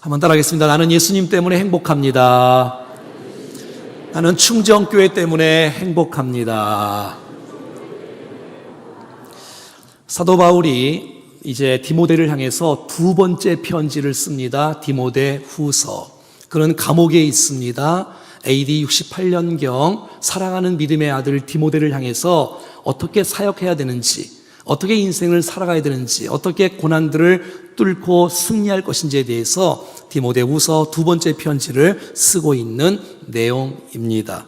한번 따라하겠습니다. 나는 예수님 때문에 행복합니다. 나는 충정교회 때문에 행복합니다. 사도 바울이 이제 디모데를 향해서 두 번째 편지를 씁니다. 디모데 후서. 그는 감옥에 있습니다. AD 68년경 사랑하는 믿음의 아들 디모데를 향해서 어떻게 사역해야 되는지, 어떻게 인생을 살아가야 되는지, 어떻게 고난들을 뚫고 승리할 것인지에 대해서 디모데후서 두 번째 편지를 쓰고 있는 내용입니다.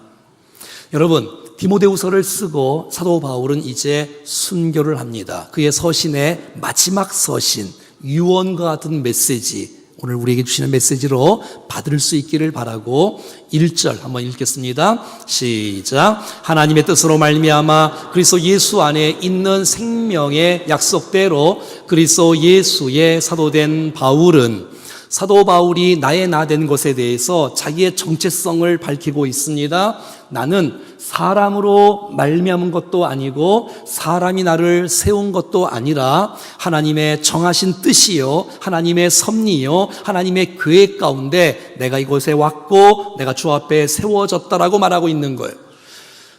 여러분, 디모데후서를 쓰고 사도 바울은 이제 순교를 합니다. 그의 서신의 마지막 서신, 유언과 같은 메시지, 오늘 우리에게 주시는 메시지로 받을 수 있기를 바라고 1절 한번 읽겠습니다. 시작. 하나님의 뜻으로 말미암아 그리스도 예수 안에 있는 생명의 약속대로 그리스도 예수의 사도된 바울은, 사도 바울이 나의 나 된 것에 대해서 자기의 정체성을 밝히고 있습니다. 나는 사람으로 말미암은 것도 아니고 사람이 나를 세운 것도 아니라 하나님의 정하신 뜻이요, 하나님의 섭리요, 하나님의 계획 가운데 내가 이곳에 왔고 내가 주 앞에 세워졌다라고 말하고 있는 거예요.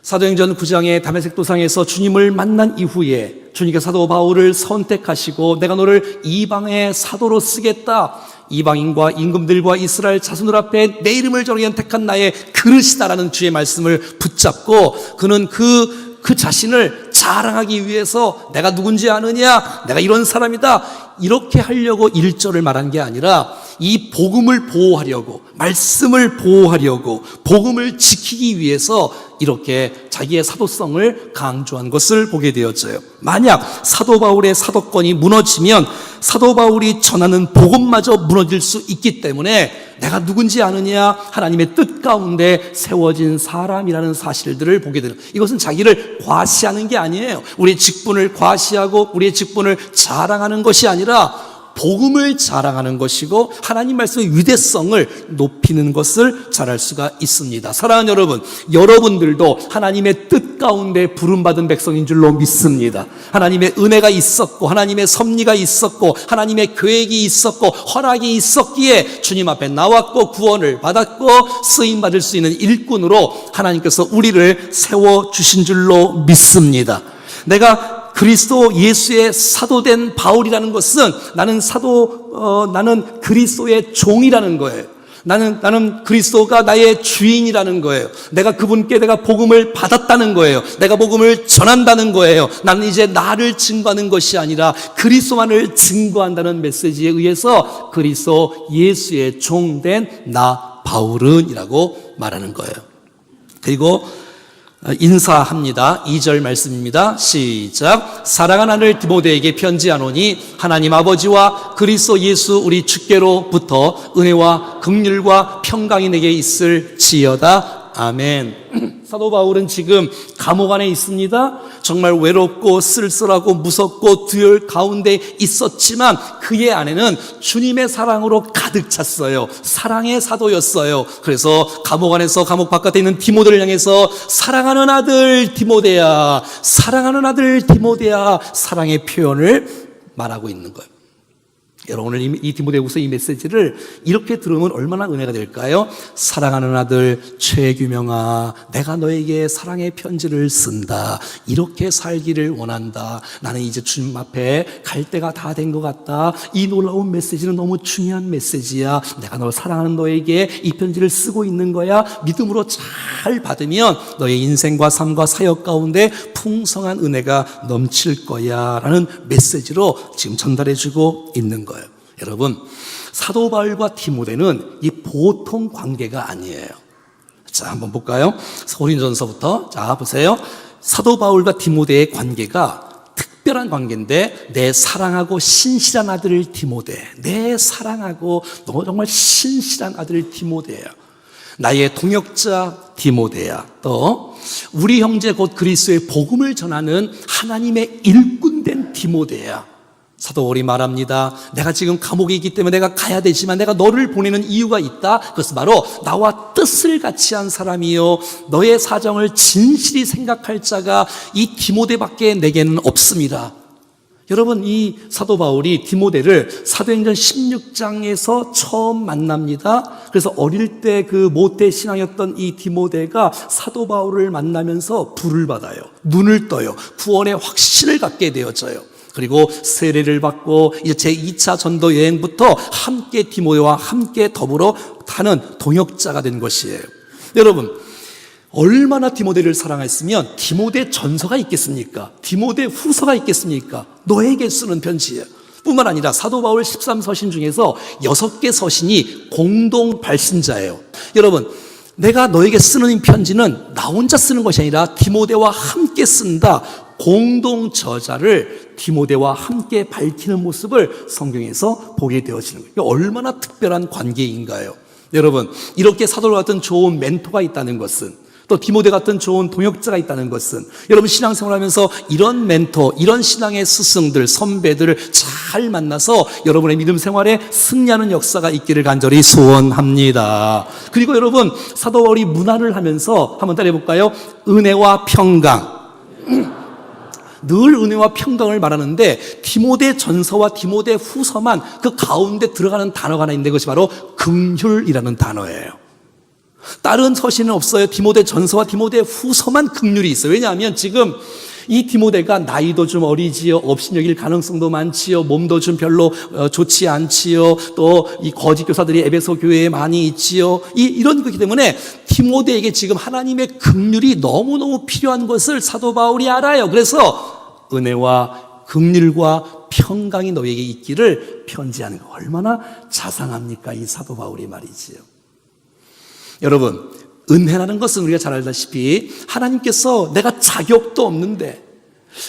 사도행전 9장의 다메섹 도상에서 주님을 만난 이후에 주님께서 사도 바울을 선택하시고 내가 너를 이방의 사도로 쓰겠다, 이방인과 임금들과 이스라엘 자손들 앞에 내 이름을 전하게 택한 나의 그릇이다라는 주의 말씀을 붙잡고 그는 그 자신을 자랑하기 위해서 내가 누군지 아느냐, 내가 이런 사람이다, 이렇게 하려고 1절을 말한 게 아니라 이 복음을 보호하려고, 말씀을 보호하려고, 복음을 지키기 위해서 이렇게 자기의 사도성을 강조한 것을 보게 되었어요. 만약 사도 바울의 사도권이 무너지면 사도 바울이 전하는 복음마저 무너질 수 있기 때문에 내가 누군지 아느냐, 하나님의 뜻 가운데 세워진 사람이라는 사실들을 보게 되는, 이것은 자기를 과시하는 게 아니에요. 우리의 직분을 과시하고 우리의 직분을 자랑하는 것이 아니라 복음을 자랑하는 것이고 하나님 말씀의 위대성을 높이는 것을 잘할 수가 있습니다. 사랑하는 여러분, 여러분들도 하나님의 뜻 가운데 부름받은 백성인 줄로 믿습니다. 하나님의 은혜가 있었고 하나님의 섭리가 있었고 하나님의 계획이 있었고 허락이 있었기에 주님 앞에 나왔고 구원을 받았고 쓰임받을 수 있는 일꾼으로 하나님께서 우리를 세워주신 줄로 믿습니다. 내가 그리스도 예수의 사도된 바울이라는 것은 나는 그리스도의 종이라는 거예요. 나는 그리스도가 나의 주인이라는 거예요. 내가 그분께 내가 복음을 받았다는 거예요. 내가 복음을 전한다는 거예요. 나는 이제 나를 증거하는 것이 아니라 그리스도만을 증거한다는 메시지에 의해서 그리스도 예수의 종된 나 바울은이라고 말하는 거예요. 그리고 인사합니다. 2절 말씀입니다. 시작. 사랑하는 아들 디모데에게 편지하노니 하나님 아버지와 그리스도 예수 우리 주께로부터 은혜와 긍휼과 평강이 내게 있을지어다. 아멘. 사도 바울은 지금 감옥 안에 있습니다. 정말 외롭고 쓸쓸하고 무섭고 두려울 가운데 있었지만 그의 안에는 주님의 사랑으로 가득 찼어요. 사랑의 사도였어요. 그래서 감옥 안에서 감옥 바깥에 있는 디모데를 향해서 사랑하는 아들 디모데야, 사랑하는 아들 디모데야, 사랑의 표현을 말하고 있는 거예요. 여러분, 오늘 이 디모데후서 이 메시지를 이렇게 들으면 얼마나 은혜가 될까요? 사랑하는 아들 최규명아, 내가 너에게 사랑의 편지를 쓴다. 이렇게 살기를 원한다. 나는 이제 주님 앞에 갈 때가 다 된 것 같다. 이 놀라운 메시지는 너무 중요한 메시지야. 내가 널 사랑하는 너에게 이 편지를 쓰고 있는 거야. 믿음으로 잘 받으면 너의 인생과 삶과 사역 가운데 풍성한 은혜가 넘칠 거야 라는 메시지로 지금 전달해주고 있는 거예요. 여러분, 사도 바울과 디모데는 이 보통 관계가 아니에요. 자, 한번 볼까요? 고린도전서부터. 자, 보세요. 사도 바울과 디모데의 관계가 특별한 관계인데, 내 사랑하고 신실한 아들 디모데, 내 사랑하고 너 정말 신실한 아들 디모데야. 나의 동역자 디모데야. 또 우리 형제 곧 그리스도의 복음을 전하는 하나님의 일꾼된 디모데야. 사도 바울이 말합니다. 내가 지금 감옥에 있기 때문에 내가 가야 되지만 내가 너를 보내는 이유가 있다. 그것은 바로 나와 뜻을 같이 한 사람이요, 너의 사정을 진실히 생각할 자가 이 디모데밖에 내게는 없습니다. 여러분, 이 사도 바울이 디모데를 사도행전 16장에서 처음 만납니다. 그래서 어릴 때 그 모태 신앙이었던 이 디모데가 사도 바울을 만나면서 불을 받아요. 눈을 떠요. 구원의 확신을 갖게 되어져요. 그리고 세례를 받고 이제 제2차 전도 여행부터 함께 디모데와 함께 더불어 타는 동역자가 된 것이에요. 여러분, 얼마나 디모데를 사랑했으면 디모데 전서가 있겠습니까? 디모데 후서가 있겠습니까? 너에게 쓰는 편지예요. 뿐만 아니라 사도 바울 13서신 중에서 6개 서신이 공동 발신자예요. 여러분, 내가 너에게 쓰는 편지는 나 혼자 쓰는 것이 아니라 디모데와 함께 쓴다. 공동 저자를 디모데와 함께 밝히는 모습을 성경에서 보게 되어지는 거예요. 얼마나 특별한 관계인가요? 여러분, 이렇게 사도 같은 좋은 멘토가 있다는 것은, 또 디모데 같은 좋은 동역자가 있다는 것은, 여러분 신앙생활하면서 이런 멘토, 이런 신앙의 스승들, 선배들을 잘 만나서 여러분의 믿음 생활에 승리하는 역사가 있기를 간절히 소원합니다. 그리고 여러분, 사도 바울이 문안을 하면서 한번 따라해볼까요? 은혜와 평강. 늘 은혜와 평강을 말하는데 디모데 전서와 디모데 후서만 그 가운데 들어가는 단어가 하나 있는데, 그것이 바로 긍휼이라는 단어예요. 다른 서신은 없어요. 디모데 전서와 디모데 후서만 긍휼이 있어요. 왜냐하면 지금 이 디모데가 나이도 좀 어리지요. 업신여길 가능성도 많지요. 몸도 좀 별로 좋지 않지요. 또 이 거짓 교사들이 에베소 교회에 많이 있지요. 이런 거기 때문에 디모데에게 지금 하나님의 긍휼이 너무너무 필요한 것을 사도 바울이 알아요. 그래서 은혜와 긍휼과 평강이 너에게 있기를 편지하는 거, 얼마나 자상합니까? 이 사도 바울이 말이지요. 여러분, 은혜라는 것은 우리가 잘 알다시피 하나님께서 내가 자격도 없는데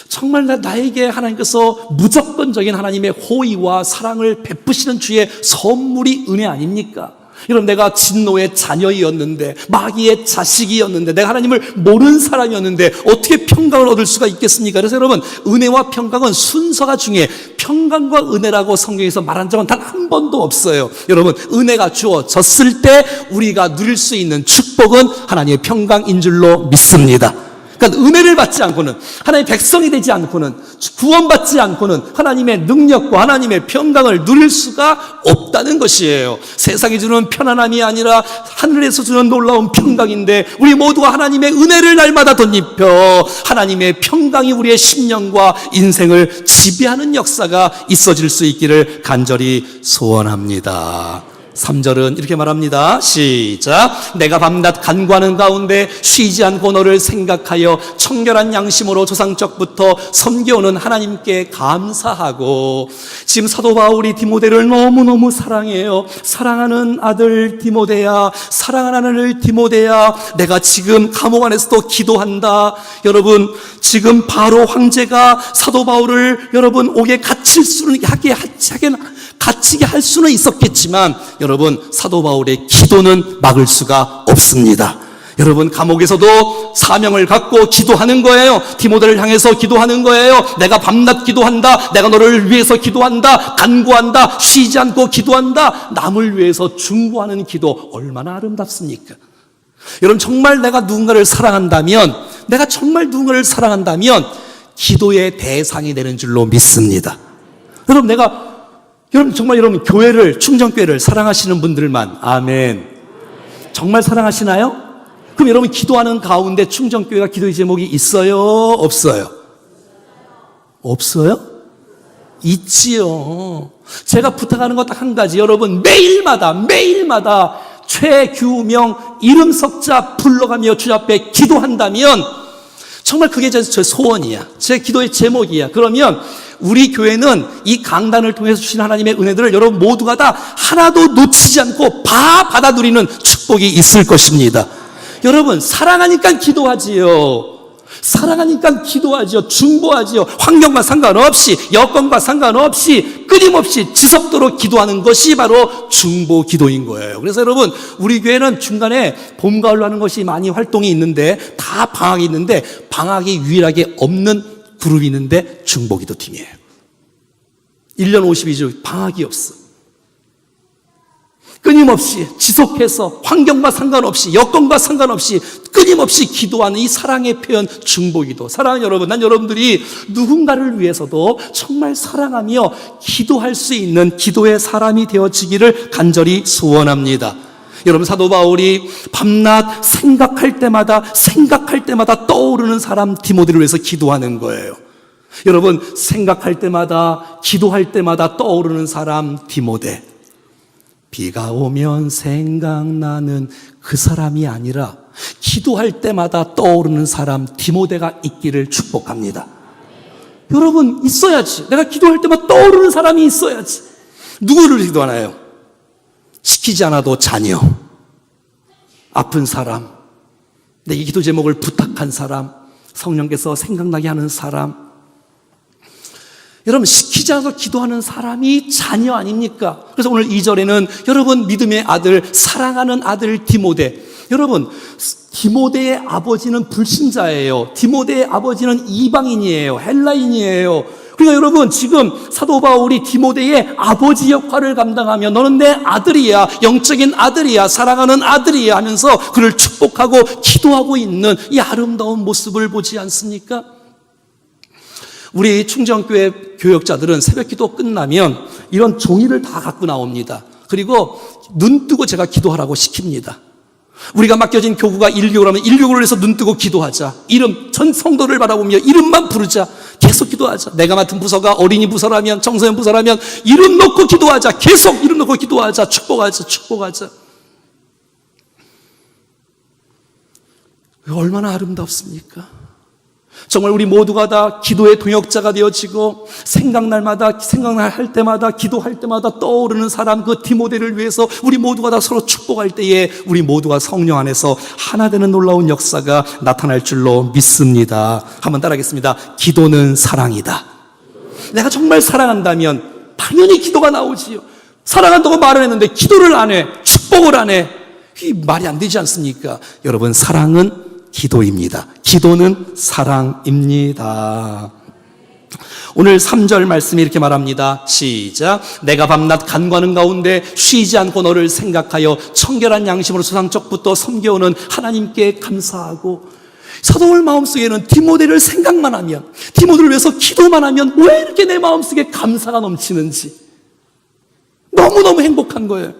정말 나에게 하나님께서 무조건적인 하나님의 호의와 사랑을 베푸시는 주의 선물이 은혜 아닙니까? 여러분, 내가 진노의 자녀이었는데, 마귀의 자식이었는데, 내가 하나님을 모르는 사람이었는데 어떻게 평강을 얻을 수가 있겠습니까? 그래서 여러분, 은혜와 평강은 순서가 중요해. 평강과 은혜라고 성경에서 말한 적은 단 한 번도 없어요. 여러분, 은혜가 주어졌을 때 우리가 누릴 수 있는 축복은 하나님의 평강인 줄로 믿습니다. 그러니까 은혜를 받지 않고는, 하나님의 백성이 되지 않고는, 구원받지 않고는 하나님의 능력과 하나님의 평강을 누릴 수가 없다는 것이에요. 세상이 주는 편안함이 아니라 하늘에서 주는 놀라운 평강인데, 우리 모두가 하나님의 은혜를 날마다 덧입혀 하나님의 평강이 우리의 심령과 인생을 지배하는 역사가 있어질 수 있기를 간절히 소원합니다. 3절은 이렇게 말합니다. 시작. 내가 밤낮 간구하는 가운데 쉬지 않고 너를 생각하여 청결한 양심으로 조상적부터 섬겨오는 하나님께 감사하고. 지금 사도 바울이 디모데를 너무너무 사랑해요. 사랑하는 아들 디모데야, 사랑하는 아들 디모데야, 내가 지금 감옥 안에서도 기도한다. 여러분, 지금 바로 황제가 사도 바울을 여러분 옥에 갇히게 할 수는 있었겠지만, 여러분, 사도 바울의 기도는 막을 수가 없습니다. 여러분, 감옥에서도 사명을 갖고 기도하는 거예요. 디모데를 향해서 기도하는 거예요. 내가 밤낮 기도한다. 내가 너를 위해서 기도한다. 간구한다. 쉬지 않고 기도한다. 남을 위해서 중보하는 기도, 얼마나 아름답습니까? 여러분, 정말 내가 누군가를 사랑한다면, 기도의 대상이 되는 줄로 믿습니다. 여러분, 정말 여러분 교회를, 충정교회를 사랑하시는 분들만, 아멘. 정말 사랑하시나요? 그럼 여러분 기도하는 가운데 충정교회가 기도의 제목이 있어요? 없어요? 없어요? 있지요. 제가 부탁하는 것 딱 한 가지, 여러분 매일마다 최규명 이름 석자 불러가며 주 앞에 기도한다면, 정말 그게 제 소원이야. 제 기도의 제목이야. 그러면 우리 교회는 이 강단을 통해서 주신 하나님의 은혜들을 여러분 모두가 다 하나도 놓치지 않고 다 받아 누리는 축복이 있을 것입니다. 여러분, 사랑하니까 기도하지요. 중보하지요. 환경과 상관없이, 여건과 상관없이 끊임없이 지속도록 기도하는 것이 바로 중보 기도인 거예요. 그래서 여러분, 우리 교회는 중간에 봄, 가을로 하는 것이 많이 활동이 있는데, 다 방학이 있는데, 방학이 유일하게 없는 그룹이 있는데 중보 기도 팀이에요. 1년 52주 방학이 없어. 끊임없이 지속해서 환경과 상관없이 여건과 상관없이 끊임없이 기도하는 이 사랑의 표현 중보기도. 사랑하는 여러분, 난 여러분들이 누군가를 위해서도 정말 사랑하며 기도할 수 있는 기도의 사람이 되어지기를 간절히 소원합니다. 여러분, 사도 바울이 밤낮 생각할 때마다 떠오르는 사람 디모데를 위해서 기도하는 거예요. 여러분, 생각할 때마다 기도할 때마다 떠오르는 사람 디모데. 비가 오면 생각나는 그 사람이 아니라 기도할 때마다 떠오르는 사람 디모데가 있기를 축복합니다. 여러분, 있어야지. 내가 기도할 때마다 떠오르는 사람이 있어야지. 누구를 기도하나요? 시키지 않아도 자녀, 아픈 사람, 내게 기도 제목을 부탁한 사람, 성령께서 생각나게 하는 사람. 여러분, 시키지 않아서 기도하는 사람이 자녀 아닙니까? 그래서 오늘 2절에는 여러분 믿음의 아들, 사랑하는 아들 디모데. 여러분, 디모데의 아버지는 불신자예요. 디모데의 아버지는 이방인이에요. 헬라인이에요. 그러니까 여러분, 지금 사도 바울이 디모데의 아버지 역할을 감당하며 너는 내 아들이야, 영적인 아들이야, 사랑하는 아들이야 하면서 그를 축복하고 기도하고 있는 이 아름다운 모습을 보지 않습니까? 우리 충정교회 교역자들은 새벽기도 끝나면 이런 종이를 다 갖고 나옵니다. 그리고 눈 뜨고 제가 기도하라고 시킵니다. 우리가 맡겨진 교구가 1교구라면 1교구를 해서 눈 뜨고 기도하자. 이름, 전 성도를 바라보며 이름만 부르자. 계속 기도하자. 내가 맡은 부서가 어린이 부서라면, 청소년 부서라면 이름 놓고 기도하자. 계속 이름 놓고 기도하자. 축복하자. 얼마나 아름답습니까? 정말 우리 모두가 다 기도의 동역자가 되어지고 생각날 때마다 기도할 때마다 떠오르는 사람 그 디모데를 위해서 우리 모두가 다 서로 축복할 때에 우리 모두가 성령 안에서 하나 되는 놀라운 역사가 나타날 줄로 믿습니다. 한번 따라하겠습니다. 기도는 사랑이다. 내가 정말 사랑한다면 당연히 기도가 나오지요. 사랑한다고 말을 했는데 기도를 안 해, 축복을 안 해. 이 말이 안 되지 않습니까? 여러분, 사랑은 기도입니다. 기도는 사랑입니다. 오늘 3절 말씀이 이렇게 말합니다. 시작. 내가 밤낮 간과하는 가운데 쉬지 않고 너를 생각하여 청결한 양심으로 소상적부터 섬겨오는 하나님께 감사하고. 사도 바울 마음속에는 디모데를 생각만 하면, 디모데를 위해서 기도만 하면 왜 이렇게 내 마음속에 감사가 넘치는지 너무너무 행복한 거예요.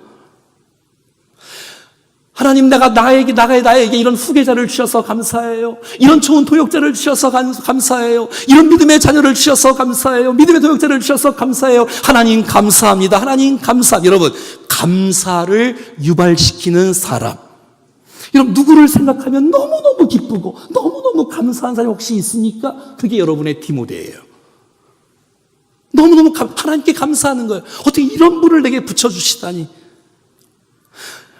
하나님, 나에게 이런 후계자를 주셔서 감사해요. 이런 좋은 도역자를 주셔서 감사해요. 이런 믿음의 자녀를 주셔서 감사해요. 믿음의 도역자를 주셔서 감사해요. 하나님 감사합니다. 하나님 감사합니다. 여러분, 감사를 유발시키는 사람. 여러분, 누구를 생각하면 너무너무 기쁘고 너무너무 감사한 사람이 혹시 있습니까? 그게 여러분의 디모데예요. 너무너무 하나님께 감사하는 거예요. 어떻게 이런 분을 내게 붙여주시다니.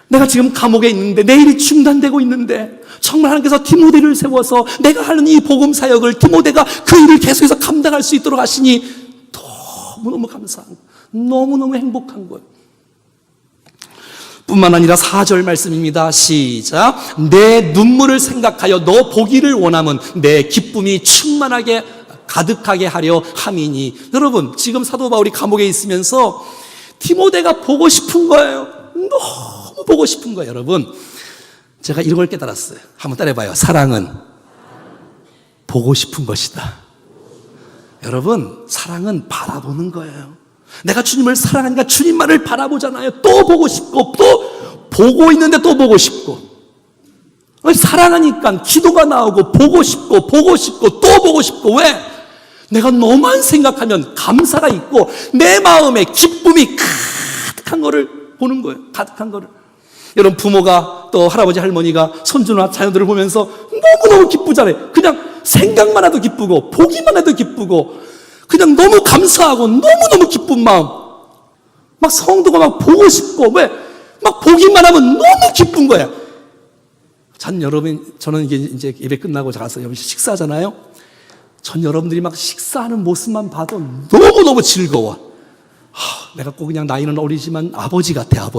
내가 지금 감옥에 있는데, 내일이 중단되고 있는데 정말 하나님께서 디모데를 세워서 내가 하는 이 복음 사역을 디모데가 그 일을 계속해서 감당할 수 있도록 하시니 너무너무 감사한 거예요. 너무너무 행복한 거예요. 뿐만 아니라 4절 말씀입니다. 시작. 내 눈물을 생각하여 너 보기를 원함은 내 기쁨이 충만하게 가득하게 하려 함이니. 여러분, 지금 사도 바울이 감옥에 있으면서 디모데가 보고 싶은 거예요. 너무 보고 싶은 거예요. 여러분, 제가 이걸 깨달았어요. 한번 따라해봐요. 사랑은 보고 싶은 것이다. 여러분, 사랑은 바라보는 거예요. 내가 주님을 사랑하니까 주님만을 바라보잖아요. 또 보고 싶고, 또 보고 있는데 또 보고 싶고. 사랑하니까 기도가 나오고 보고 싶고 또 보고 싶고. 왜? 내가 너만 생각하면 감사가 있고 내 마음에 기쁨이 가득한 거를 보는 거예요. 가득한 거를. 여러분, 부모가 또 할아버지 할머니가 손주나 자녀들을 보면서 너무너무 기쁘잖아요. 그냥 생각만 해도 기쁘고 보기만 해도 기쁘고 그냥 너무 감사하고 너무너무 기쁜 마음. 막 성도가 막 보고 싶고, 왜? 막 보기만 하면 너무 기쁜 거야. 저는 이제 예배 끝나고 가서 식사하잖아요. 전 여러분들이 막 식사하는 모습만 봐도 너무너무 즐거워. 내가 꼭 그냥 나이는 어리지만 아버지 같아.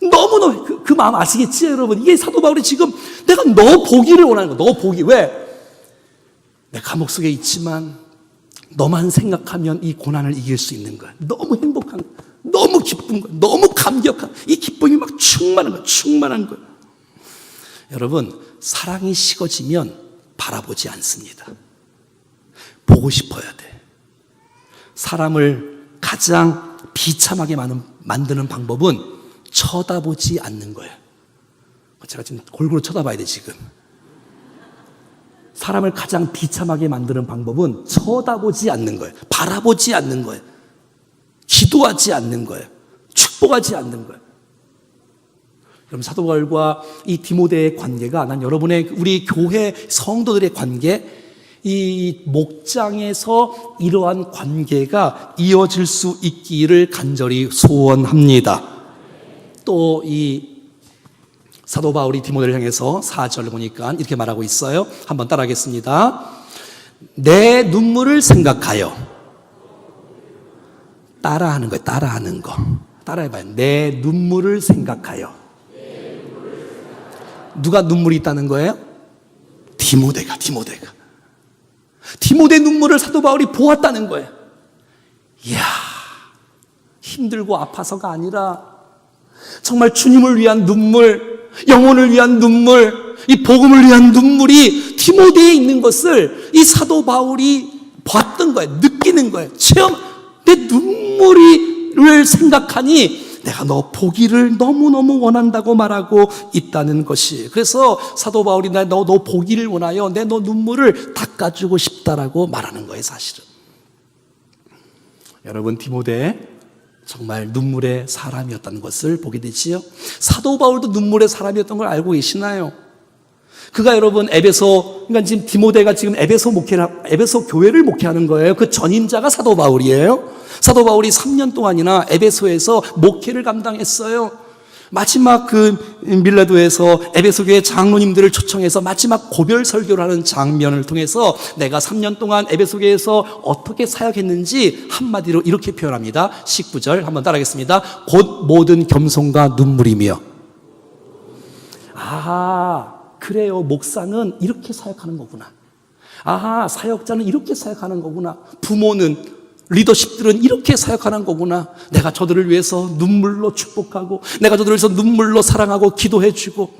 너무너무 그 마음 아시겠지, 여러분? 이게 사도 바울이 지금 내가 너 보기를 원하는 거야. 너 보기. 왜? 내 감옥 속에 있지만 너만 생각하면 이 고난을 이길 수 있는 거야. 너무 행복한 거야. 너무 기쁜 거예요. 너무 감격한 이 기쁨이 막 충만한 거예요. 여러분, 사랑이 식어지면 바라보지 않습니다. 보고 싶어야 돼. 사람을 가장 비참하게 만드는 방법은 쳐다보지 않는 거예요. 제가 지금 골고루 쳐다봐야 돼, 지금. 사람을 가장 비참하게 만드는 방법은 쳐다보지 않는 거예요. 바라보지 않는 거예요. 기도하지 않는 거예요. 축복하지 않는 거예요. 그럼 사도 바울과 이 디모데의 관계가, 난 여러분의, 우리 교회 성도들의 관계, 이 목장에서 이러한 관계가 이어질 수 있기를 간절히 소원합니다. 또 이 사도 바울이 디모데를 향해서 4절을 보니까 이렇게 말하고 있어요. 한번 따라하겠습니다. 내 눈물을 생각하여. 따라하는 거예요. 따라하는 거. 따라해봐요. 내 눈물을 생각하여. 누가 눈물이 있다는 거예요? 디모데가. 디모데 눈물을 사도 바울이 보았다는 거예요. 이야, 힘들고 아파서가 아니라 정말 주님을 위한 눈물, 영혼을 위한 눈물, 이 복음을 위한 눈물이 디모데에 있는 것을 이 사도 바울이 봤던 거예요. 느끼는 거예요. 내 눈물을 생각하니 내가 너 보기를 너무너무 원한다고 말하고 있다는 것이. 그래서 사도 바울이 너 보기를 원하여 내 너 눈물을 닦아주고 싶다라고 말하는 거예요, 사실은. 여러분, 디모데 정말 눈물의 사람이었다는 것을 보게 되지요. 사도 바울도 눈물의 사람이었던 걸 알고 계시나요? 그가 여러분 그러니까 지금 디모데가 지금 에베소 교회를 목회하는 거예요. 그 전임자가 사도 바울이에요. 사도 바울이 3년 동안이나 에베소에서 목회를 감당했어요. 마지막 그 밀레도에서 에베소 교회 장로님들을 초청해서 마지막 고별 설교를 하는 장면을 통해서 내가 3년 동안 에베소 교회에서 어떻게 사역했는지 한마디로 이렇게 표현합니다. 19절 한번 따라하겠습니다. 곧 모든 겸손과 눈물이며. 그래요. 목사는 이렇게 사역하는 거구나. 사역자는 이렇게 사역하는 거구나. 부모는, 리더십들은 이렇게 사역하는 거구나. 내가 저들을 위해서 눈물로 축복하고, 내가 저들을 위해서 눈물로 사랑하고 기도해주고,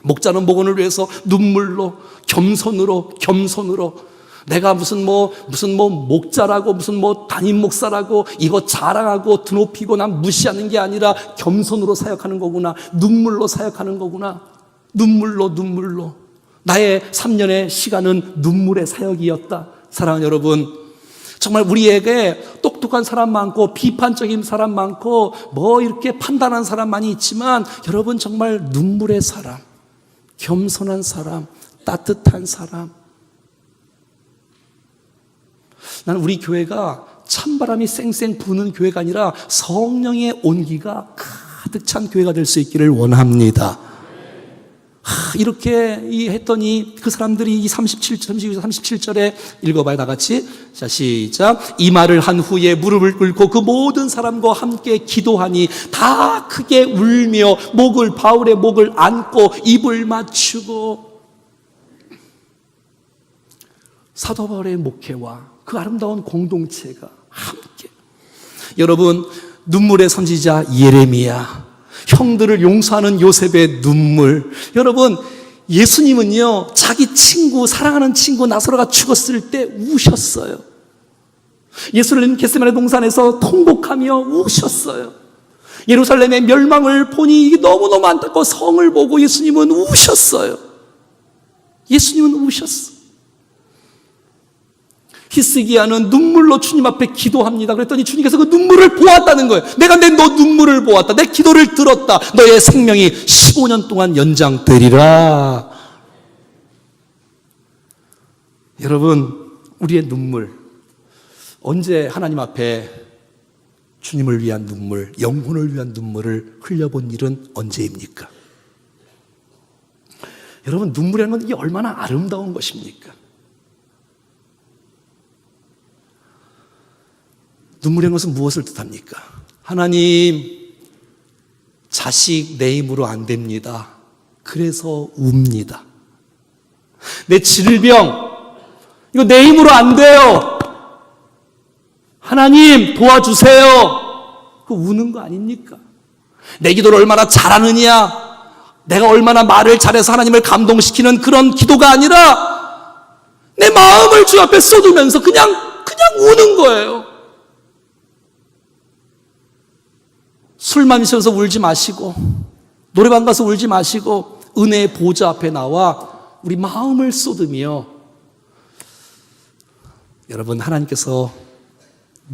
목자는 목원을 위해서 눈물로, 겸손으로 내가 무슨 목자라고, 담임 목사라고 이거 자랑하고 드높이고 난 무시하는 게 아니라 겸손으로 사역하는 거구나. 눈물로 사역하는 거구나. 눈물로. 나의 3년의 시간은 눈물의 사역이었다. 사랑하는 여러분, 정말 우리에게 똑똑한 사람 많고 비판적인 사람 많고 이렇게 판단하는 사람 많이 있지만, 여러분 정말 눈물의 사람, 겸손한 사람, 따뜻한 사람. 나는 우리 교회가 찬바람이 쌩쌩 부는 교회가 아니라 성령의 온기가 가득 찬 교회가 될 수 있기를 원합니다. 이렇게 했더니 그 사람들이 37절에 읽어봐요, 다 같이. 자, 시작. 이 말을 한 후에 무릎을 꿇고 그 모든 사람과 함께 기도하니 다 크게 울며 바울의 목을 안고 입을 맞추고. 사도 바울의 목회와 그 아름다운 공동체가 함께. 여러분, 눈물의 선지자 예레미야, 형들을 용서하는 요셉의 눈물. 여러분, 예수님은요, 자기 친구, 사랑하는 친구 나사로가 죽었을 때 우셨어요. 예수님 겟세마네 동산에서 통곡하며 우셨어요. 예루살렘의 멸망을 보니 너무너무 안타까워 성을 보고 예수님은 우셨어요. 히스기야는 눈물로 주님 앞에 기도합니다. 그랬더니 주님께서 그 눈물을 보았다는 거예요. 내가 너 눈물을 보았다. 내 기도를 들었다. 너의 생명이 15년 동안 연장되리라. 여러분, 우리의 눈물, 언제 하나님 앞에 주님을 위한 눈물, 영혼을 위한 눈물을 흘려본 일은 언제입니까? 여러분, 눈물이라는 건 이게 얼마나 아름다운 것입니까? 눈물이라는 것은 무엇을 뜻합니까? 하나님, 자식 내 힘으로 안 됩니다. 그래서 웁니다. 내 질병, 이거 내 힘으로 안 돼요. 하나님 도와주세요. 그 우는 거 아닙니까? 내 기도를 얼마나 잘하느냐, 내가 얼마나 말을 잘해서 하나님을 감동시키는 그런 기도가 아니라 내 마음을 주 앞에 쏟으면서 그냥 우는 거예요. 술 마시면서 울지 마시고, 노래방 가서 울지 마시고, 은혜의 보좌 앞에 나와 우리 마음을 쏟으며, 여러분, 하나님께서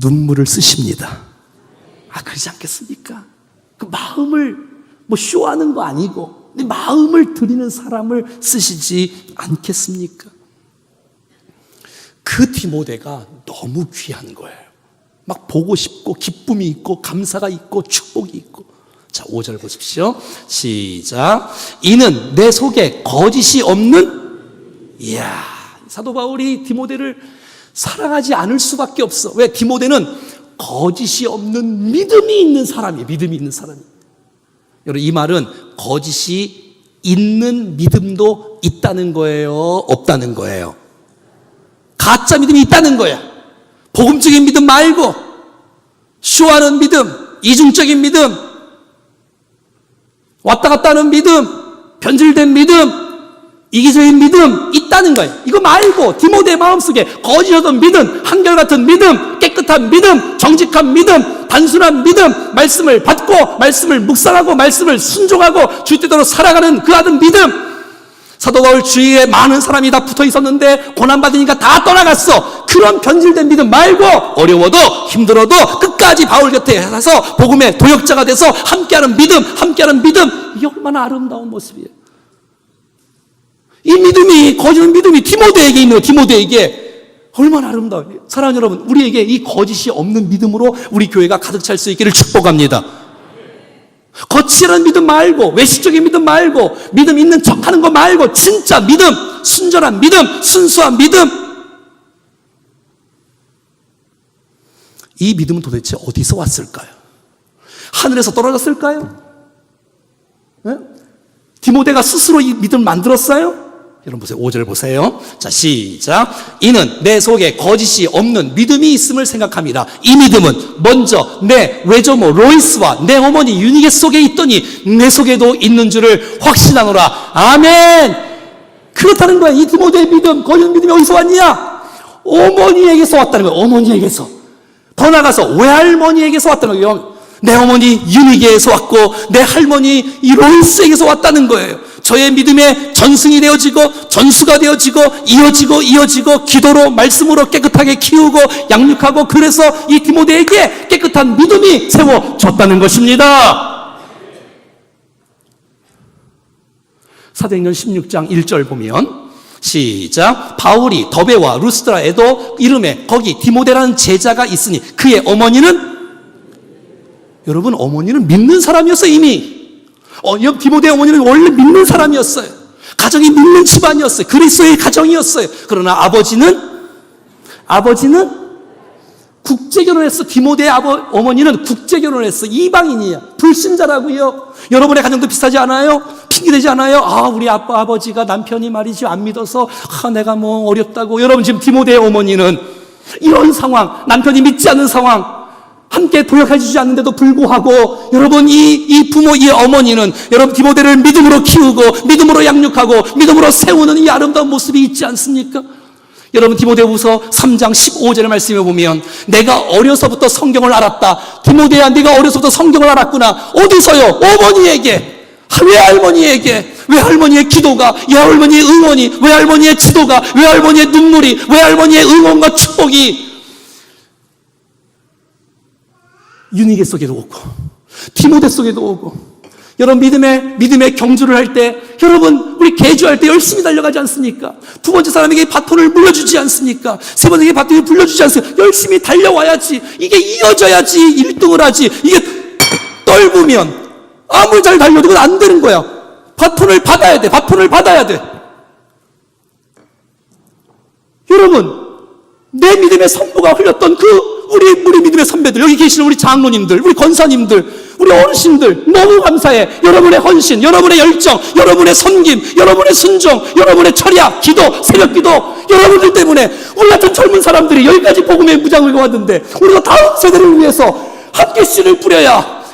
눈물을 쓰십니다. 그러지 않겠습니까? 그 마음을 쇼하는 거 아니고 내 마음을 드리는 사람을 쓰시지 않겠습니까? 그 디모데가 너무 귀한 거예요. 막 보고 싶고 기쁨이 있고 감사가 있고 축복이 있고. 자, 5절 보십시오. 시작. 이는 내 속에 거짓이 없는, 이야, 사도 바울이 디모데를 사랑하지 않을 수밖에 없어. 왜? 디모데는 거짓이 없는 믿음이 있는 사람이에요. 믿음이 있는 사람이에요. 여러분, 이 말은 거짓이 있는 믿음도 있다는 거예요? 없다는 거예요? 가짜 믿음이 있다는 거야. 복음적인 믿음 말고 쇼하는 믿음, 이중적인 믿음, 왔다 갔다 하는 믿음, 변질된 믿음, 이기적인 믿음 있다는 거예요. 이거 말고 디모데의 마음속에 거짓 없는 믿음, 한결같은 믿음, 깨끗한 믿음, 정직한 믿음, 단순한 믿음, 말씀을 받고 말씀을 묵상하고 말씀을 순종하고 주 뜻대로 살아가는 그 아들 믿음. 사도 바울 주위에 많은 사람이 다 붙어 있었는데 고난받으니까 다 떠나갔어. 그런 변질된 믿음 말고 어려워도 힘들어도 끝까지 바울 곁에 가서 복음의 도역자가 돼서 함께하는 믿음, 함께하는 믿음. 이게 얼마나 아름다운 모습이에요. 이 믿음이, 거짓 믿음이 디모데에게 있는 거예요. 디모데에게 얼마나 아름다워요. 사랑하는 여러분, 우리에게 이 거짓이 없는 믿음으로 우리 교회가 가득 찰 수 있기를 축복합니다. 거칠은 믿음 말고, 외식적인 믿음 말고, 믿음 있는 척하는 거 말고, 진짜 믿음, 순전한 믿음, 순수한 믿음. 이 믿음은 도대체 어디서 왔을까요? 하늘에서 떨어졌을까요? 네? 디모데가 스스로 이 믿음을 만들었어요? 여러분 보세요. 5절 보세요. 자, 시작. 이는 내 속에 거짓이 없는 믿음이 있음을 생각합니다. 이 믿음은 먼저 내 외조모 로이스와 내 어머니 유니게 속에 있더니 내 속에도 있는 줄을 확신하노라. 아멘. 그렇다는 거야. 이 디모데의 믿음, 거짓 믿음이 어디서 왔냐? 어머니에게서 왔다는 거야. 어머니에게서. 더 나가서 외할머니에게서 왔다는 거예요. 내 어머니 유니게에서 왔고 내 할머니 이 로이스에게서 왔다는 거예요. 저의 믿음의 전승이 되어지고 전수가 되어지고 이어지고 기도로 말씀으로 깨끗하게 키우고 양육하고, 그래서 이 디모데에게 깨끗한 믿음이 세워졌다는 것입니다. 사도행전 16장 1절 보면 시작. 바울이 더베와 루스드라에도 이름에 거기 디모데라는 제자가 있으니 그의 어머니는, 여러분, 어머니는 믿는 사람이었어요. 이미 디모데의 어머니는 원래 믿는 사람이었어요. 가정이 믿는 집안이었어요. 그리스도의 가정이었어요. 그러나 아버지는 국제결혼했어. 디모데의 어머니는 국제결혼했어. 이방인이야. 불신자라고요. 여러분의 가정도 비슷하지 않아요? 핑계대지 않아요? 우리 아버지가 남편이 말이지 안 믿어서 내가 뭐 어렵다고. 여러분, 지금 디모데의 어머니는 이런 상황, 남편이 믿지 않는 상황, 함께 도역해 주지 않는데도 불구하고, 여러분, 이 부모, 이 어머니는 여러분 디모데를 믿음으로 키우고 믿음으로 양육하고 믿음으로 세우는 이 아름다운 모습이 있지 않습니까? 여러분, 디모데후서 3장 15절의 말씀에 보면 내가 어려서부터 성경을 알았다. 디모데야, 네가 어려서부터 성경을 알았구나. 어디서요? 어머니에게, 외할머니에게. 외할머니의 기도가, 외할머니의 응원이, 외할머니의 지도가, 외할머니의 눈물이, 외할머니의 응원과 축복이 유니게 속에도 오고 디모데 속에도 오고. 여러분, 믿음의 경주를 할 때, 여러분, 우리 개주할 때 열심히 달려가지 않습니까? 두 번째 사람에게 바톤을 물려주지 않습니까? 세 번째에게 바톤을 물려주지 않습니까? 열심히 달려와야지. 이게 이어져야지 1등을 하지. 이게 떨구면 아무리 잘 달려도 그건 안 되는 거야. 바톤을 받아야 돼. 바톤을 받아야 돼. 여러분, 내 믿음의 선보가 흘렸던 우리 믿음의 선배들, 여기 계시는 우리 장로님들, 우리 권사님들, 우리 어르신들, 너무 감사해. 여러분의 헌신, 여러분의 열정, 여러분의 섬김, 여러분의 순종, 여러분의 철야, 기도, 새벽 기도, 여러분들 때문에 우리 같은 젊은 사람들이 여기까지 복음의 무장을 왔는데, 우리가 다음 세대를 위해서 함께 씨를 뿌려야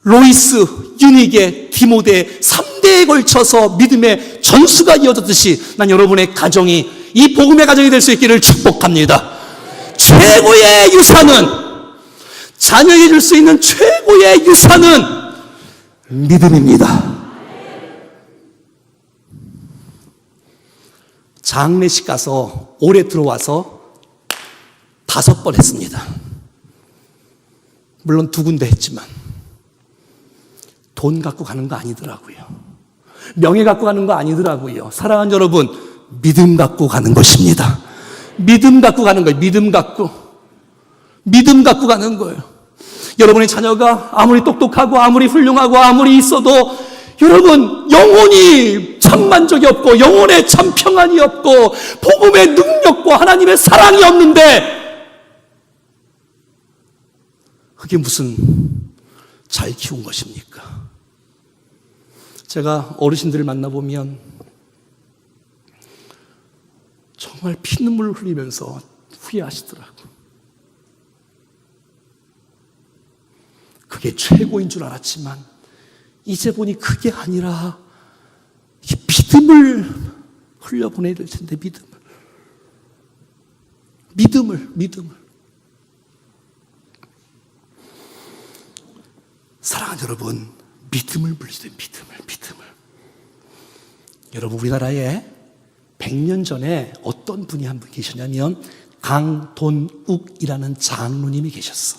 로이스, 유니게, 디모데 3대에 걸쳐서 믿음의 전수가 이어졌듯이 난 여러분의 가정이 이 복음의 가정이 될 수 있기를 축복합니다. 최고의 유산은, 자녀에게 줄 수 있는 최고의 유산은 믿음입니다. 장례식 가서 올해 들어와서 5번 했습니다. 물론 2군데 했지만 돈 갖고 가는 거 아니더라고요. 명예 갖고 가는 거 아니더라고요. 사랑하는 여러분, 믿음 갖고 가는 것입니다. 믿음 갖고 가는 거예요. 믿음 갖고 가는 거예요. 여러분의 자녀가 아무리 똑똑하고 아무리 훌륭하고 아무리 있어도 여러분 영혼이 참 만족이 없고 영혼에 참 평안이 없고 복음의 능력과 하나님의 사랑이 없는데 그게 무슨 잘 키운 것입니까? 제가 어르신들을 만나보면 정말 피눈물을 흘리면서 후회하시더라고요. 그게 최고인 줄 알았지만 이제 보니 그게 아니라 믿음을 흘려보내야 될 텐데, 믿음을. 사랑하는 여러분, 믿음을 물리세요. 믿음을. 여러분, 우리나라에 100년 전에 어떤 분이 한 분 계셨냐면 강돈욱이라는 장로님이 계셨어.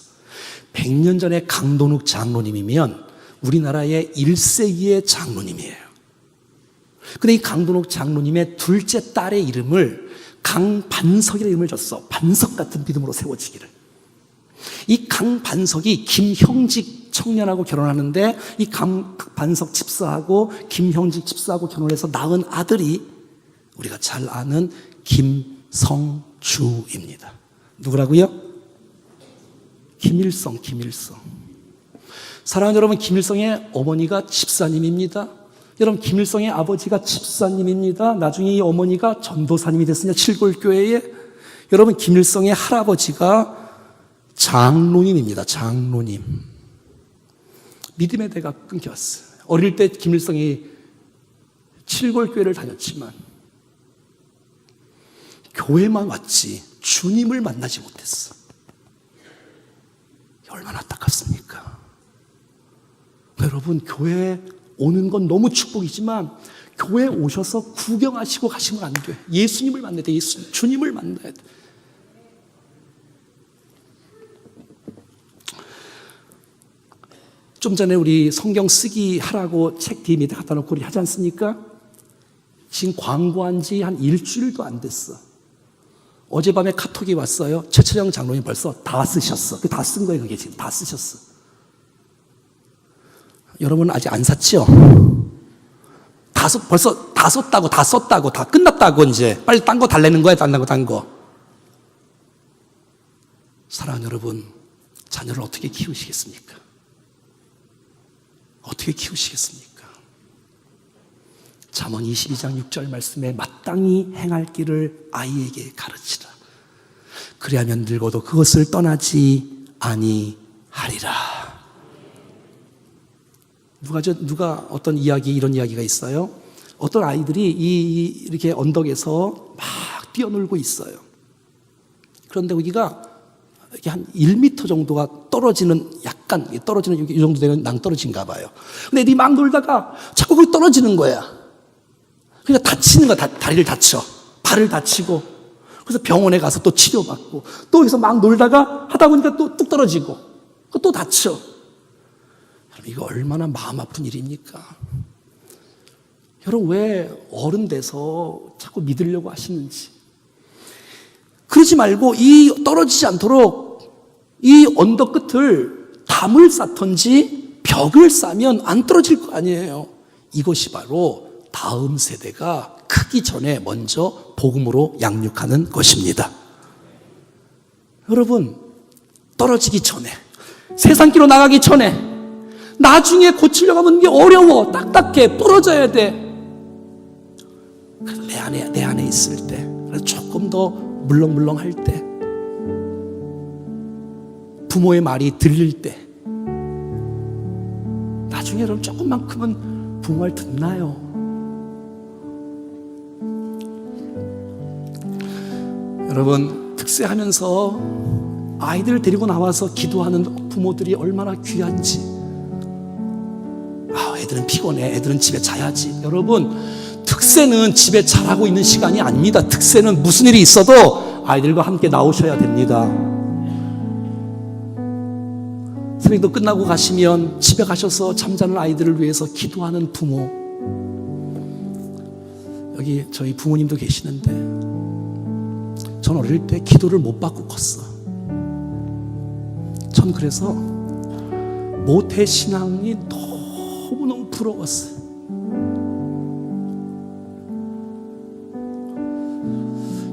100년 전에 강돈욱 장로님이면 우리나라의 1세기의 장로님이에요. 근데 이 강돈욱 장로님의 둘째 딸의 이름을 강반석이라는 이름을 줬어. 반석 같은 믿음으로 세워지기를. 이 강반석이 김형직 청년하고 결혼하는데 이 강반석 집사하고 김형직 집사하고 결혼해서 낳은 아들이 우리가 잘 아는 김성주입니다. 누구라고요? 김일성. 사랑하는 여러분, 김일성의 어머니가 집사님입니다. 여러분, 김일성의 아버지가 집사님입니다. 나중에 이 어머니가 전도사님이 됐습니다. 칠골교회에. 여러분, 김일성의 할아버지가 장로님입니다. 장로님. 믿음의 대가 끊겼어요. 어릴 때 김일성이 칠골교회를 다녔지만 교회만 왔지 주님을 만나지 못했어. 얼마나 안타깝습니까? 여러분, 교회에 오는 건 너무 축복이지만 교회에 오셔서 구경하시고 가시면 안 돼. 예수님을 만나야 돼. 주님을 만나야 돼. 좀 전에 우리 성경 쓰기 하라고 책 뒤에 밑에 갖다 놓고 우리 하지 않습니까? 지금 광고한 지 한 일주일도 안 됐어. 어젯밤에 카톡이 왔어요. 최철영 장로님 벌써 다 쓰셨어. 다 쓴 거예요. 그게 지금 다 쓰셨어. 여러분 아직 안 샀죠? 벌써 다 썼다고, 다 끝났다고 이제. 빨리 딴 거 달래는 거야, 딴 거. 사랑하는 여러분, 자녀를 어떻게 키우시겠습니까? 어떻게 키우시겠습니까? 잠언 22장 6절 말씀에 마땅히 행할 길을 아이에게 가르치라. 그리하면 늙어도 그것을 떠나지 아니하리라. 누가 어떤 이야기, 이런 이야기가 있어요. 어떤 아이들이 이렇게 언덕에서 막 뛰어놀고 있어요. 그런데 여기가 이렇게 한 1m 정도가 떨어지는, 약간 떨어지는 이 정도 되는 낭떠러지인가 봐요. 근데 애들이 막 놀다가 자꾸 거기 떨어지는 거야. 그러니까 다치는 거야. 다리를 다쳐. 발을 다치고. 그래서 병원에 가서 또 치료받고. 또 여기서 막 놀다가 하다 보니까 또 뚝 떨어지고. 또 다쳐. 여러분, 이거 얼마나 마음 아픈 일입니까? 여러분, 왜 어른 돼서 자꾸 믿으려고 하시는지. 그러지 말고 이 떨어지지 않도록 이 언덕 끝을 담을 쌓던지 벽을 쌓으면 안 떨어질 거 아니에요. 이것이 바로 다음 세대가 크기 전에 먼저 복음으로 양육하는 것입니다. 여러분, 떨어지기 전에, 세상길로 나가기 전에, 나중에 고치려고 하면 이게 어려워, 딱딱해, 부러져야 돼. 내 안에 있을 때, 조금 더 물렁물렁할 때 부모의 말이 들릴 때 나중에 여러분 조금만 크면 부모 말 듣나요? 여러분 득세하면서 아이들을 데리고 나와서 기도하는 부모들이 얼마나 귀한지. 애들은 피곤해, 애들은 집에 자야지. 여러분 득세는 집에 자라고 있는 시간이 아닙니다. 득세는 무슨 일이 있어도 아이들과 함께 나오셔야 됩니다. 새벽도 끝나고 가시면 집에 가셔서 잠자는 아이들을 위해서 기도하는 부모. 여기 저희 부모님도 계시는데 전 어릴 때 기도를 못 받고 컸어. 전 그래서 모태신앙이 너무너무 부러웠어요.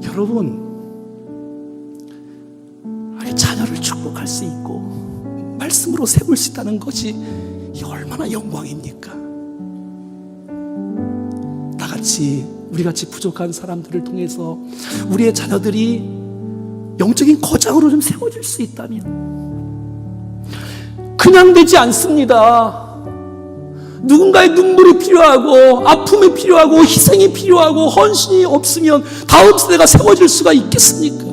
여러분, 자녀를 축복할 수 있고 말씀으로 세울 수 있다는 것이 이 얼마나 영광입니까? 다같이 우리같이 부족한 사람들을 통해서 우리의 자녀들이 영적인 거장으로 좀 세워질 수 있다면, 그냥 되지 않습니다. 누군가의 눈물이 필요하고 아픔이 필요하고 희생이 필요하고 헌신이 없으면 다음 세대가 세워질 수가 있겠습니까?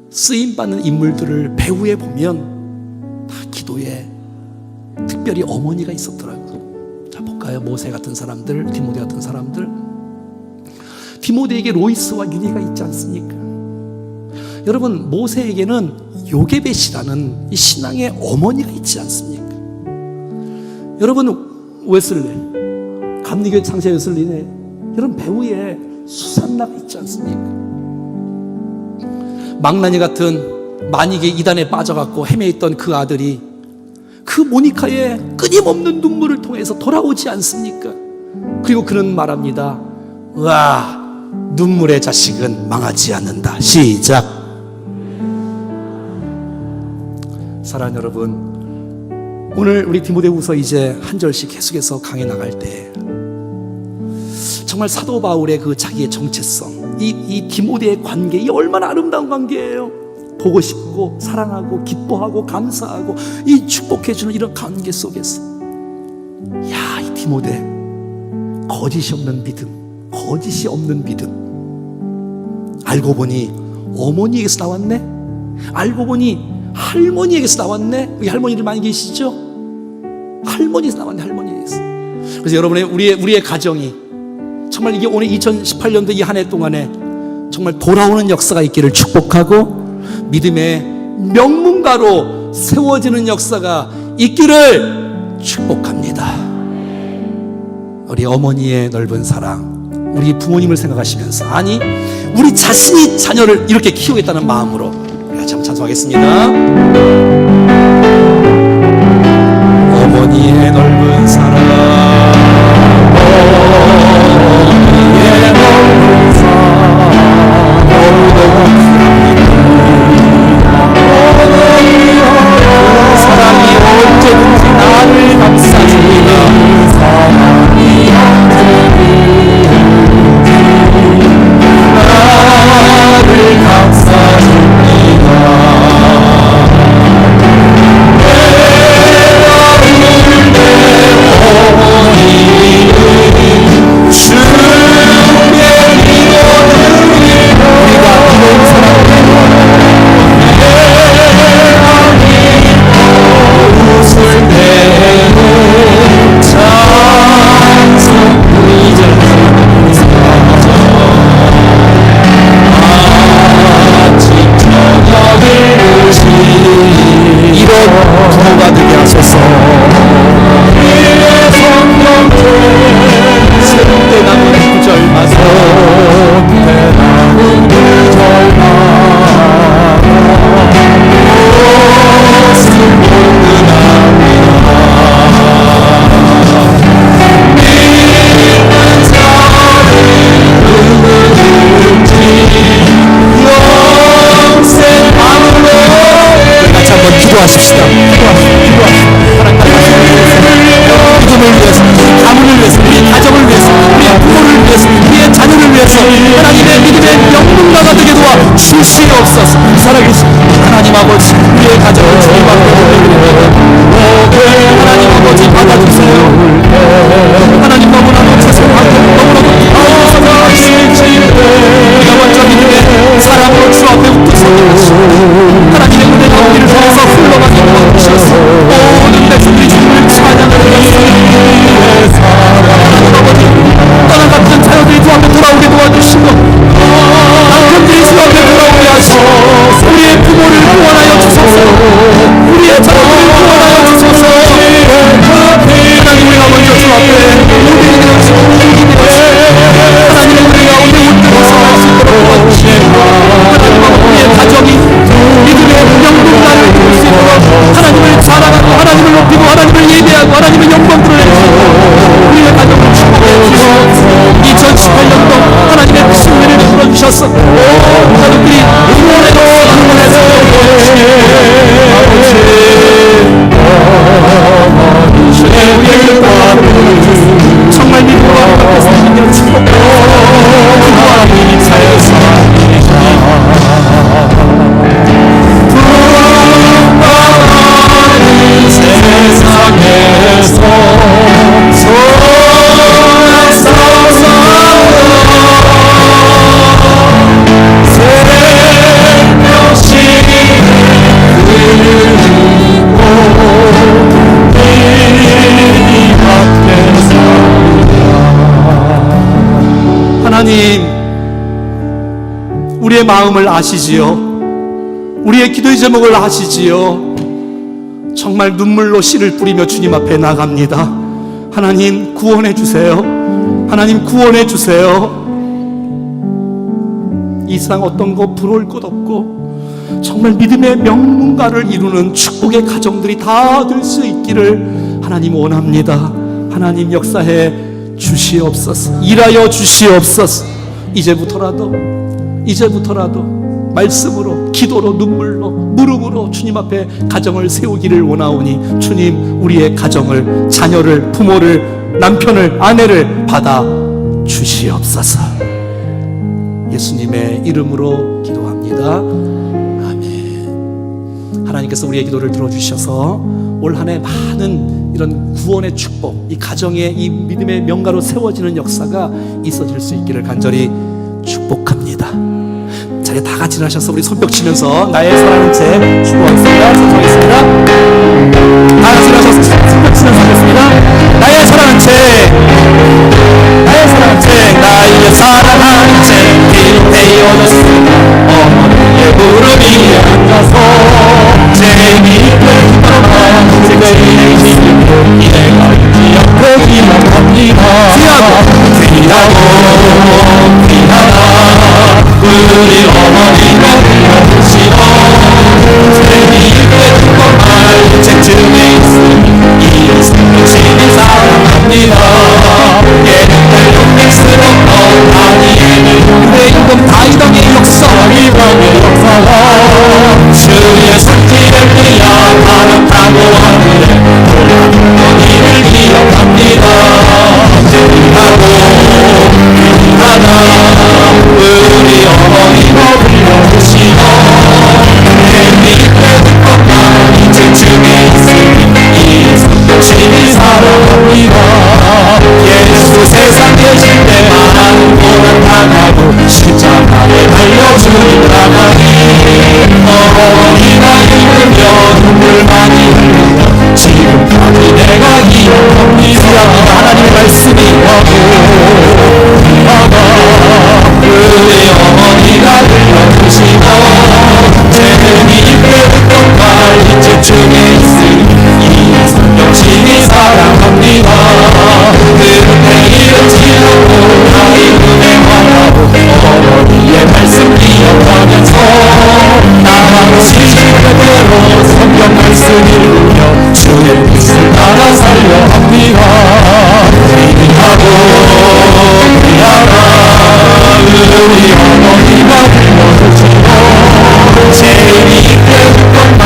쓰임받는 인물들을 배후에 보면 다 기도에 특별히 어머니가 있었더라고요. 자, 볼까요? 모세 같은 사람들, 디모데 같은 사람들. 디모데에게 로이스와 유니가 있지 않습니까? 여러분, 모세에게는 요게벳이라는 이 신앙의 어머니가 있지 않습니까? 여러분, 웨슬리, 감리교회 창세 웨슬리네, 여러분 배후에 수산나가 있지 않습니까? 망나니 같은 만익의 이단에 빠져갖고 헤매있던 그 아들이 그 모니카의 끊임없는 눈물을 통해서 돌아오지 않습니까? 그리고 그는 말합니다. 와, 눈물의 자식은 망하지 않는다. 시작. 사랑하는 여러분, 오늘 우리 디모데후서 이제 한 절씩 계속해서 강해 나갈 때 정말 사도 바울의 그 자기의 정체성, 이 디모데의 관계, 이 얼마나 아름다운 관계예요. 보고 싶고 사랑하고 기뻐하고 감사하고 이 축복해주는 이런 관계 속에서, 야, 이 디모데 거짓이 없는 믿음, 거짓이 없는 믿음. 알고 보니 어머니에게서 나왔네. 알고 보니 할머니에게서 나왔네. 여기 할머니들 많이 계시죠? 할머니에서 나왔네. 할머니에게서. 그래서 여러분의 우리의 가정이 정말 이게 오늘 2018년도 이 한 해 동안에 정말 돌아오는 역사가 있기를 축복하고, 믿음의 명문가로 세워지는 역사가 있기를 축복합니다. 우리 어머니의 넓은 사랑, 우리 부모님을 생각하시면서, 아니 우리 자신이 자녀를 이렇게 키우겠다는 마음으로 우리가 참 찬송하겠습니다. 어머니의 넓은 사랑, 어머니의 넓은 사랑이 언제든지 나를 감싸줍니다. 사랑이 언제든지 나를 감싸줍니다. 기도하십시다. 믿음을 위해서, 가문을 위해서, 우리 가정을 위해서, 우리 부모를 위해서, 우리의 자녀를 위해서 하나님의 믿음의 명문가가 되게 도와 주시옵소서. 살아계신 하나님 하나님 아버지, 우리의 가정을 주님 앞에 올려드립니다. 하나님 아버지, 받아주세요. 하나님 너무나도 죄송하고 너무나도 우리가 먼저 믿음의 사랑으로 주 앞에 웃고 서기하시고 하나님의 은혜가 우리를 통해서 흘러가게 도와주셔서 모든 백성들이 주님을 찬양하였습니다. 하나님 아버지, 떠나갔던 자녀들이 주 앞에 돌아오게 도와주시고 남편들이 주 앞에 돌아오게 하시고 우리의 부모를 구원하여 주소서. 우리의 자녀들을 구원하여 주소서. 하나님, 우리가 먼저 주 앞에 모든 일을 하시고 하나님의 은혜가 우리 웃들어서 할 수 있도록 도와주시고 하나님, 우리의 가정이 믿음의 영분간을 이룰 수 있도록 하나님을 사랑하고 하나님을 높이고 하나님을 예배하고 하나님의 영광 드러내시고 우리의 가정을 축복해 주시고 2018년도 하나님의 크신 은혜를 베풀어 주셔서 가족들이 구원해서 정말 믿음과 함께 살리며 축복하고 그와 살려주시옵소서. 세상에서 하나님, 우리의 마음을 아시지요. 우리의 기도의 제목을 아시지요. 정말 눈물로 씨를 뿌리며 주님 앞에 나갑니다. 하나님, 구원해 주세요. 하나님, 구원해 주세요. 이 세상 어떤 것 부러울 것 없고 정말 믿음의 명문가를 이루는 축복의 가정들이 다 될 수 있기를 하나님 원합니다. 하나님, 역사해 주시옵소서. 일하여 주시옵소서. 이제부터라도 말씀으로, 기도로, 눈물로, 무릎으로 주님 앞에 가정을 세우기를 원하오니 주님, 우리의 가정을, 자녀를, 부모를, 남편을, 아내를 받아 주시옵소서. 예수님의 이름으로 기도합니다. 아멘. 하나님께서 우리의 기도를 들어주셔서 올 한 해 많은 이런 구원의 축복, 이 가정의 이 믿음의 명가로 세워지는 역사가 있어질 수 있기를 간절히 축복합니다. 자리에 다 같이 일어나셔서 우리 손뼉 치면서 나의 사랑은 제 축복하겠습니다. 선정하겠습니다. 다 같이 일어나셔서 손뼉 치면서 하겠습니다. 나의 사랑은 제, 나의 사랑은 제, 나의 사랑은 제 기도되어졌습니다. 어머니의 무릎 위에 앉아서 제 믿음을 걸어가 제 지금 이내가 있지 않고 기억합니다. 귀하다 우리 어머니가 불러주시오. 제 믿음의 것만 제 쯤에 있으니 이 생명신이 사랑합니다. 예능을 용맹스럽던 다니엘을 내 임금 다이당의 역사, 이방의 역사와 주의 손길을 기약하는 하늘에 돌아가는 이를 기억합니다. 귀하다 우리 어머니가 불러주시오. 내 믿는 것만 이제 중에 있으니 이 성령신이 사랑합니다. 예수 세상 계실 때 많은 고난 당하고 십자가에 달려 주님 나가니 어머니가 읽으며 눈물 많이 흘리며 지금까지 내가 기억합니다. 하나님의 말씀이 우리 어머니가 들려주시고 제 믿음의 것만 이제 중에 있으니 이 성령신이 사랑합니다. 그렇게 이름 지르고 나의 눈에 환하고 어머니의 말씀 기억하면서 나만 시시대로 성경 말씀 읽으며 주의 뜻을 따라 살려 합니다. 귀하고 귀하다 우리 어머니가 불러주시고 제 믿는 것만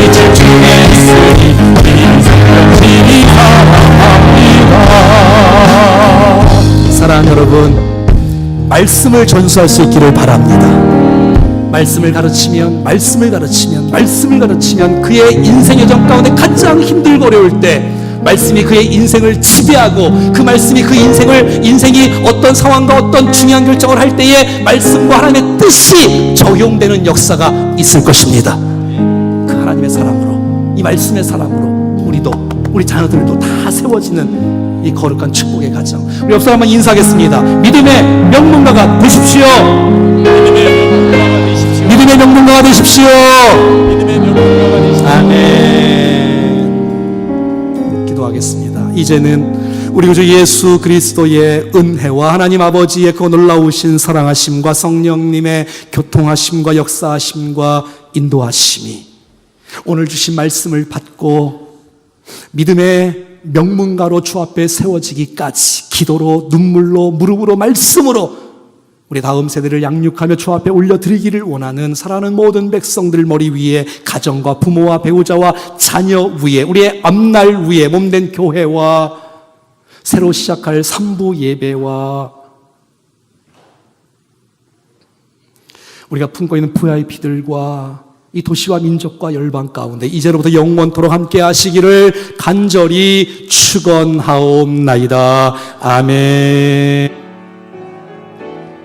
이제 중에 있으니 이 성령신이 사랑합니다. 사랑하는 여러분, 말씀을 전수할 수 있기를 바랍니다. 말씀을 가르치면 그의 인생 여정 가운데 가장 힘들고 어려울 때 말씀이 그의 인생을 지배하고 그 말씀이 그 인생이 어떤 상황과 어떤 중요한 결정을 할 때에 말씀과 하나님의 뜻이 적용되는 역사가 있을 것입니다. 그 하나님의 사랑으로, 이 말씀의 사랑으로 우리 자녀들도 다 세워지는 이 거룩한 축복의 가정. 우리 옆 사람 한번 인사하겠습니다. 믿음의 명문가가 되십시오. 믿음의 명문가가 되십시오. 아멘. 기도하겠습니다. 이제는 우리 구주 예수 그리스도의 은혜와 하나님 아버지의 그 놀라우신 사랑하심과 성령님의 교통하심과 역사하심과 인도하심이 오늘 주신 말씀을 받고 믿음의 명문가로 주 앞에 세워지기까지 기도로, 눈물로, 무릎으로, 말씀으로 우리 다음 세대를 양육하며 주 앞에 올려드리기를 원하는 사랑하는 모든 백성들 머리 위에, 가정과 부모와 배우자와 자녀 위에, 우리의 앞날 위에 몸된 교회와 새로 시작할 3부 예배와 우리가 품고 있는 VIP들과 이 도시와 민족과 열방 가운데 이제로부터 영원토록 함께 하시기를 간절히 축원하옵나이다. 아멘.